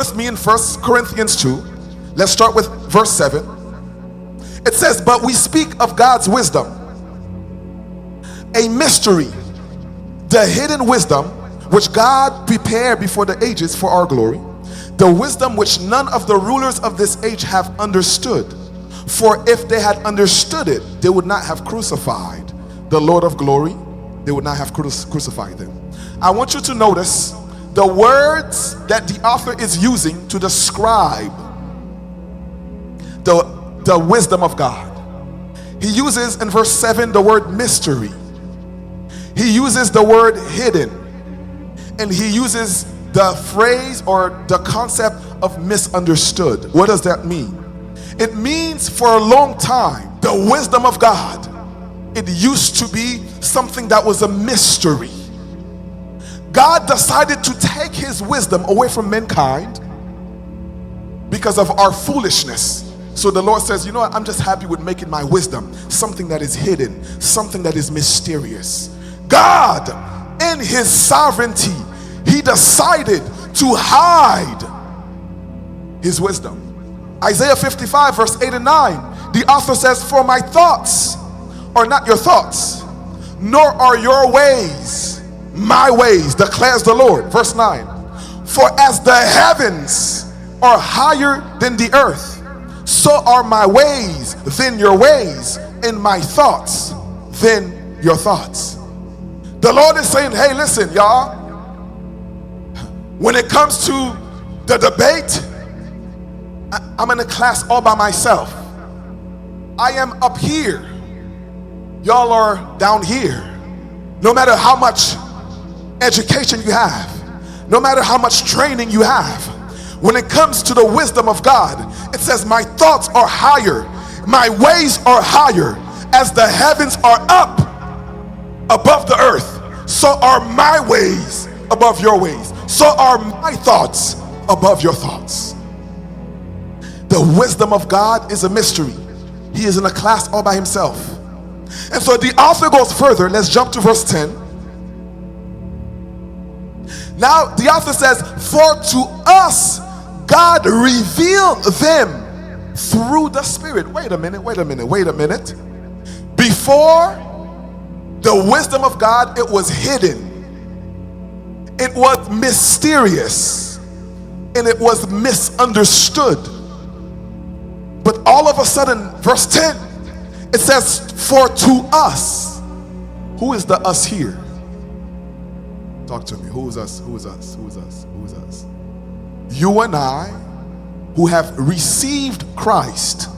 with me in 1 Corinthians 2. Let's start with verse 7. It says, but we speak of God's wisdom, a mystery, the hidden wisdom which God prepared before the ages for our glory, the wisdom which none of the rulers of this age have understood. For if they had understood it, they would not have crucified the Lord of glory. They would not have crucified him. I want you to notice the words that the author is using to describe the wisdom of God. He uses in verse 7 the word mystery. He uses the word hidden. And he uses the phrase or the concept of misunderstood. What does that mean? It means for a long time, the wisdom of God, it used to be something that was a mystery. God decided to take his wisdom away from mankind because of our foolishness. So the Lord says, you know what, I'm just happy with making my wisdom something that is hidden, something that is mysterious. God, in his sovereignty, he decided to hide his wisdom. Isaiah 55 verse 8 and 9, the author says, for my thoughts are not your thoughts, nor are your ways my ways, declares the Lord. Verse 9, for as the heavens are higher than the earth, so are my ways than your ways, and my thoughts than your thoughts. The Lord is saying, hey, listen, y'all, when it comes to the debate, I'm in a class all by myself. I am up here. Y'all are down here. No matter how much education you have, no matter how much training you have, when it comes to the wisdom of God, it says, my thoughts are higher, my ways are higher. As the heavens are up above the earth, so are my ways above your ways. So are my thoughts above your thoughts. The wisdom of God is a mystery. He is in a class all by himself. And so the author goes further. Let's jump to verse 10. Now the author says, for to us God revealed them through the Spirit. Wait a minute. Before, the wisdom of God, it was hidden. It was mysterious. And it was misunderstood. But all of a sudden, verse 10, it says, for to us. Who is the us here? Talk to me. Who is us? Who is us? Who is us? Who is us? You and I, who have received Christ.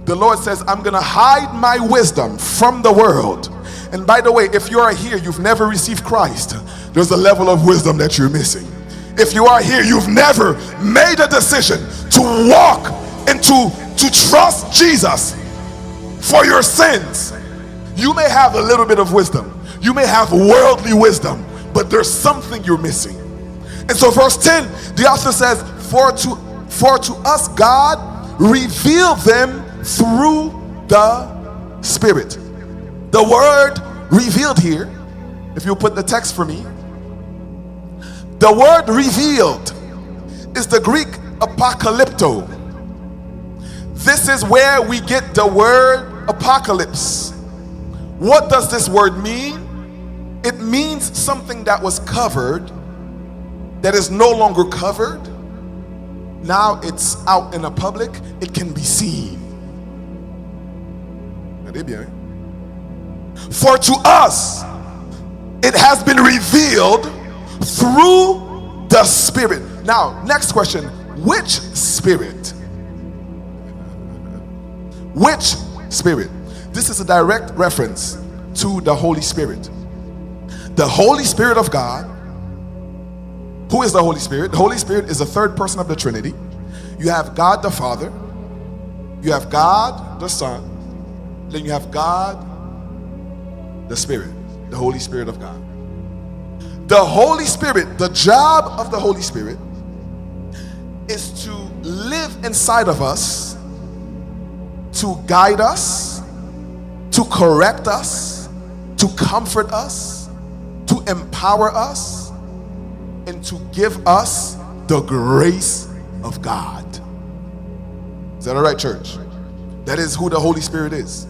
The Lord says, I'm going to hide my wisdom from the world. And by the way, if you are here, you've never received Christ, there's a level of wisdom that you're missing. If you are here, you've never made a decision to walk and to trust Jesus for your sins. You may have a little bit of wisdom. You may have worldly wisdom, but there's something you're missing. And so verse 10, the author says, for to us God revealed them through the Spirit. The word revealed here, if you put the text for me, the word revealed is the Greek apocalypto. This is where we get the word apocalypse. What does this word mean? It means something that was covered, that is no longer covered. Now it's out in the public, it can be seen. For to us, it has been revealed through the Spirit. Now, next question, which Spirit? Which Spirit? This is a direct reference to the Holy Spirit. The Holy Spirit of God. Who is the Holy Spirit? The Holy Spirit is the third person of the Trinity. You have God the Father, you have God the Son, then you have God the Spirit, the Holy Spirit of God. The Holy Spirit, the job of the Holy Spirit is to live inside of us, to guide us, to correct us, to comfort us, to empower us, and to give us the grace of God. Is that all right, church? That is who the Holy Spirit is.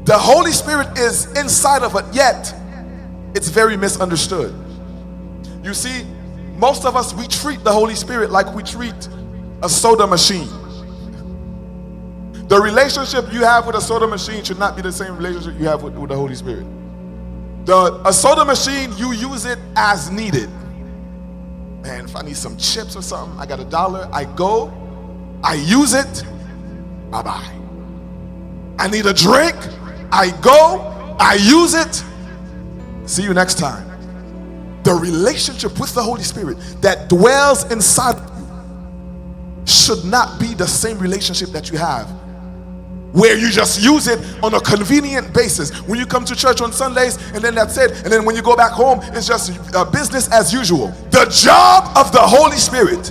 The Holy Spirit is inside of it, yet it's very misunderstood. You see, most of us, we treat the Holy Spirit like we treat a soda machine. The relationship you have with a soda machine should not be the same relationship you have with the Holy Spirit. A soda machine, you use it as needed. Man, if I need some chips or something, I got $1, I go, I use it, bye-bye. I need a drink, I go, I use it, see you next time. The relationship with the Holy Spirit that dwells inside of you should not be the same relationship that you have where you just use it on a convenient basis. When you come to church on Sundays and then that's it, and then when you go back home, it's just business as usual. The job of the Holy Spirit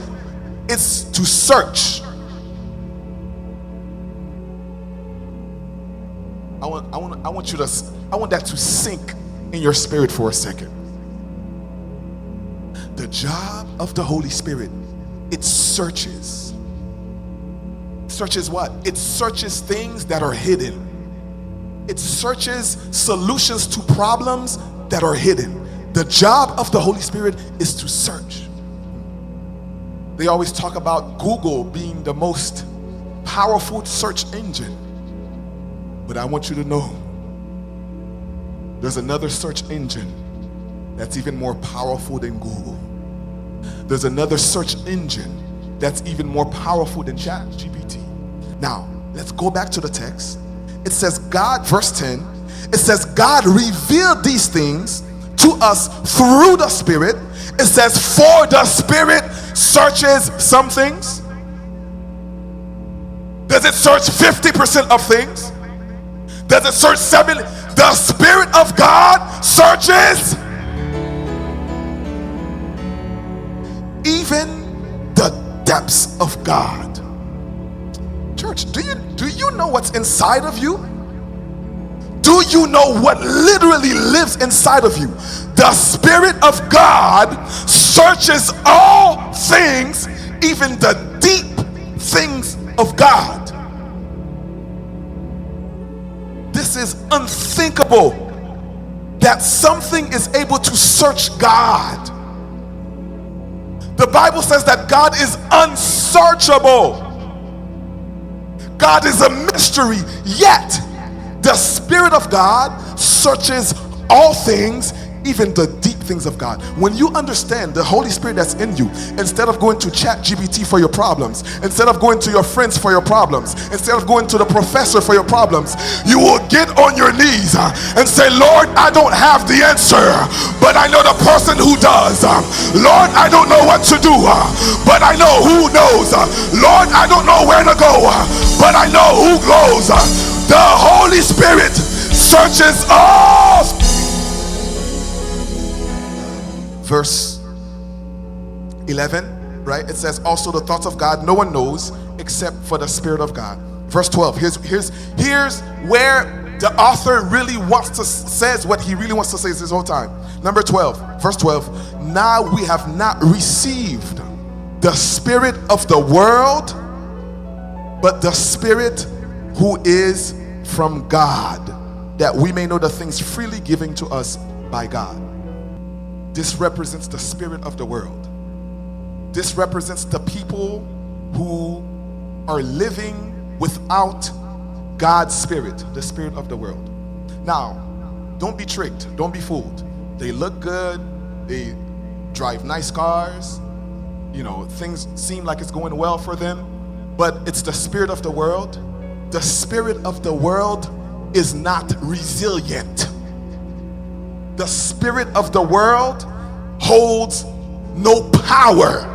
is to search. I want that to sink in your spirit for a second. The job of the Holy Spirit, it searches. Searches what? It searches things that are hidden. It searches solutions to problems that are hidden. The job of the Holy Spirit is to search. They always talk about Google being the most powerful search engine. But I want you to know there's another search engine that's even more powerful than Google. There's another search engine that's even more powerful than ChatGPT. Now, let's go back to the text. It says God, verse 10, it says God revealed these things to us through the Spirit. It says for the Spirit searches some things. Does it search 50% of things? Does it search 70%? The Spirit of God searches even the depths of God. Church, do you know what's inside of you? Do you know what literally lives inside of you? The Spirit of God searches all things, even the deep things of God. This is unthinkable that something is able to search God. The Bible says that God is unsearchable. God is a mystery, yet the Spirit of God searches all things, even the deep things of God. When you understand the Holy Spirit that's in you, instead of going to ChatGPT for your problems, instead of going to your friends for your problems, instead of going to the professor for your problems, you will get on your knees and say, Lord, I don't have the answer, but I know the person who does. Lord, I don't know what to do, but I know who knows. Lord, I don't know where to go, but I know who goes. The Holy Spirit searches all. Verse 11, right? It says also the thoughts of God no one knows except for the Spirit of God. Verse 12, here's where the author really wants to says what he really wants to say this whole time. Number 12, verse 12, now we have not received the spirit of the world, but the Spirit who is from God, that we may know the things freely given to us by God. This represents the spirit of the world. This represents the people who are living without God's Spirit, the spirit of the world. Now, don't be tricked, don't be fooled. They look good, they drive nice cars, you know, things seem like it's going well for them, but it's the spirit of the world. The spirit of the world is not resilient. The spirit of the world holds no power.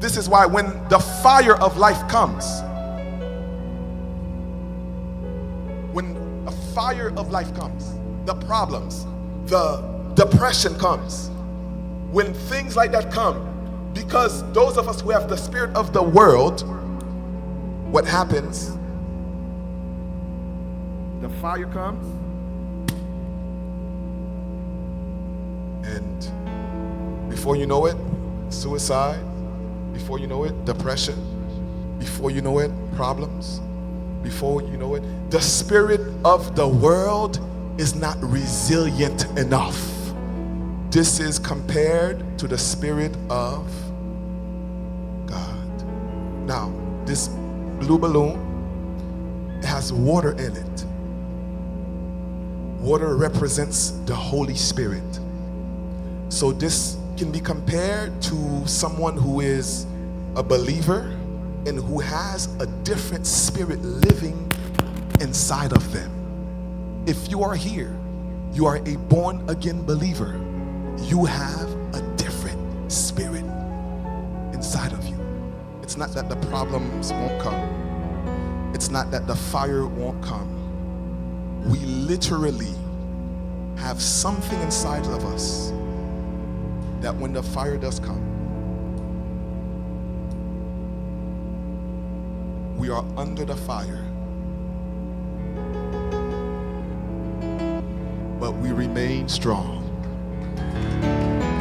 This is why when the fire of life comes, when a fire of life comes, the problems, the depression comes, when things like that come, because those of us who have the spirit of the world, what happens? The fire comes, and Before you know it, suicide. Before you know it, depression. Before you know it, problems. Before you know it, the spirit of the world is not resilient enough. This is compared to the spirit of God. Now, this blue balloon, it has water in it. Water represents the Holy Spirit. So this can be compared to someone who is a believer and who has a different spirit living inside of them. If you are here, you are a born again believer, you have a different spirit inside of you. It's not that the problems won't come. It's not that the fire won't come. We literally have something inside of us that when the fire does come, we are under the fire, but we remain strong.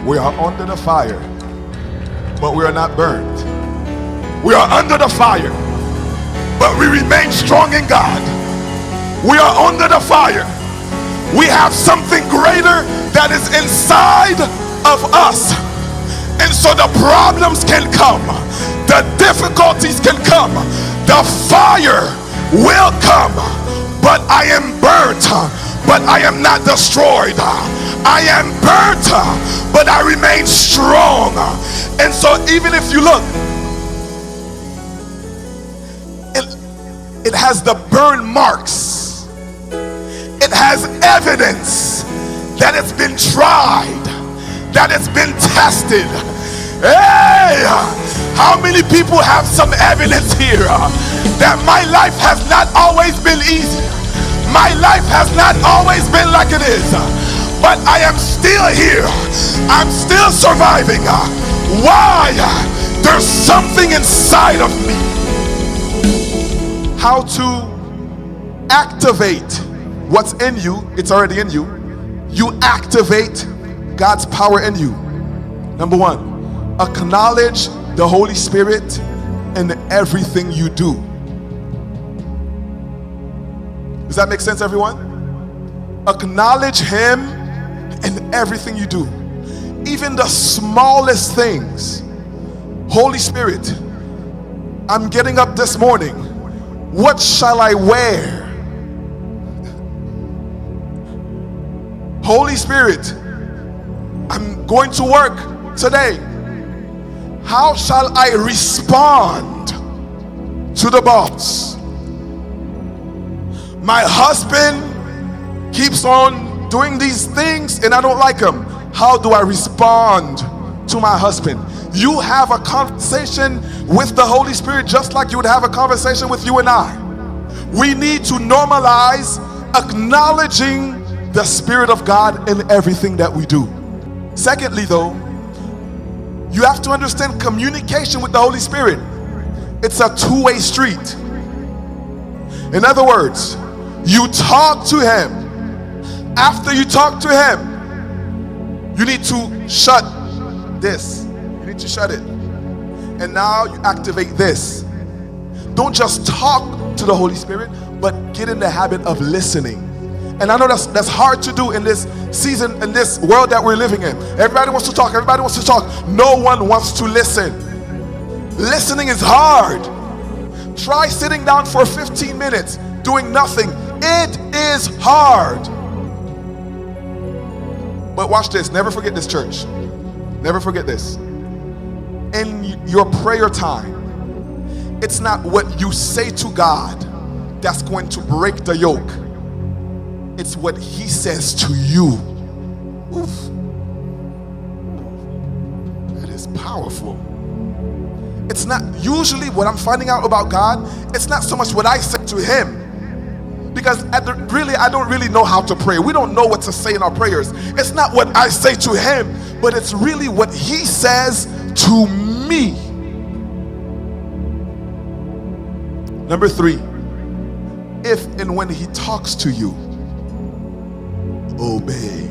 We are under the fire, but we are not burned. We are under the fire, but we remain strong in God. We are under the fire. We have something greater that is inside of us. And so the problems can come, the difficulties can come, the fire will come, but I am burnt, but I am not destroyed. I am burnt, but I remain strong. And so even if you look, it has the burn marks. It has evidence that it's been tried, that it's been tested. Hey, how many people have some evidence here that my life has not always been easy? My life has not always been like it is, but I am still here. I'm still surviving. Why? There's something inside of me. How to activate what's in you? It's already in you. You activate God's power in you. Number one, acknowledge the Holy Spirit in everything you do. Does that make sense, everyone? Acknowledge Him in everything you do, even the smallest things. Holy Spirit, I'm getting up this morning. What shall I wear? Holy Spirit, I'm going to work today. How shall I respond to the boss? My husband keeps on doing these things and I don't like him. How do I respond to my husband? You have a conversation with the Holy Spirit just like you would have a conversation with you and I. We need to normalize acknowledging the Spirit of God in everything that we do. Secondly, though, you have to understand communication with the Holy Spirit. It's a two-way street. In other words, you talk to Him. After you talk to Him, you need to shut this. You need to shut it. And now you activate this. Don't just talk to the Holy Spirit, but get in the habit of listening. And I know that's hard to do in this season, in this world that we're living in. Everybody wants to talk. Everybody wants to talk. No one wants to listen. Listening is hard. Try sitting down for 15 minutes doing nothing. It is hard. But watch this. Never forget this, church. Never forget this. In your prayer time, it's not what you say to God that's going to break the yoke. It's what He says to you. Oof. That is powerful. It's not usually what I'm finding out about God. It's not so much what I say to Him, because I don't really know how to pray. We don't know what to say in our prayers. It's not what I say to Him, but it's really what He says to me. Number 3, if and when He talks to you, obey.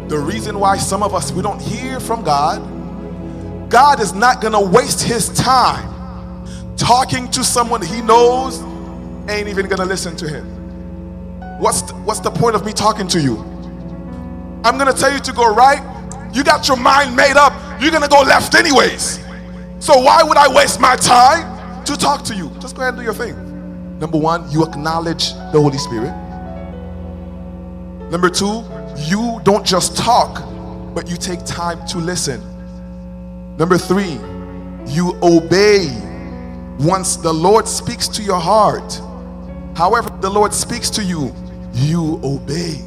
The reason why some of us, we don't hear from God, God is not gonna waste his time talking to someone he knows ain't even gonna listen to him. What's the point of me talking to you? I'm gonna tell you to go right. You got your mind made up. You're gonna go left anyways. So why would I waste my time to talk to you? Just go ahead and do your thing. Number one, you acknowledge the Holy Spirit. Number two, you don't just talk, but you take time to listen. Number three, you obey once the Lord speaks to your heart. However the Lord speaks to you, you obey.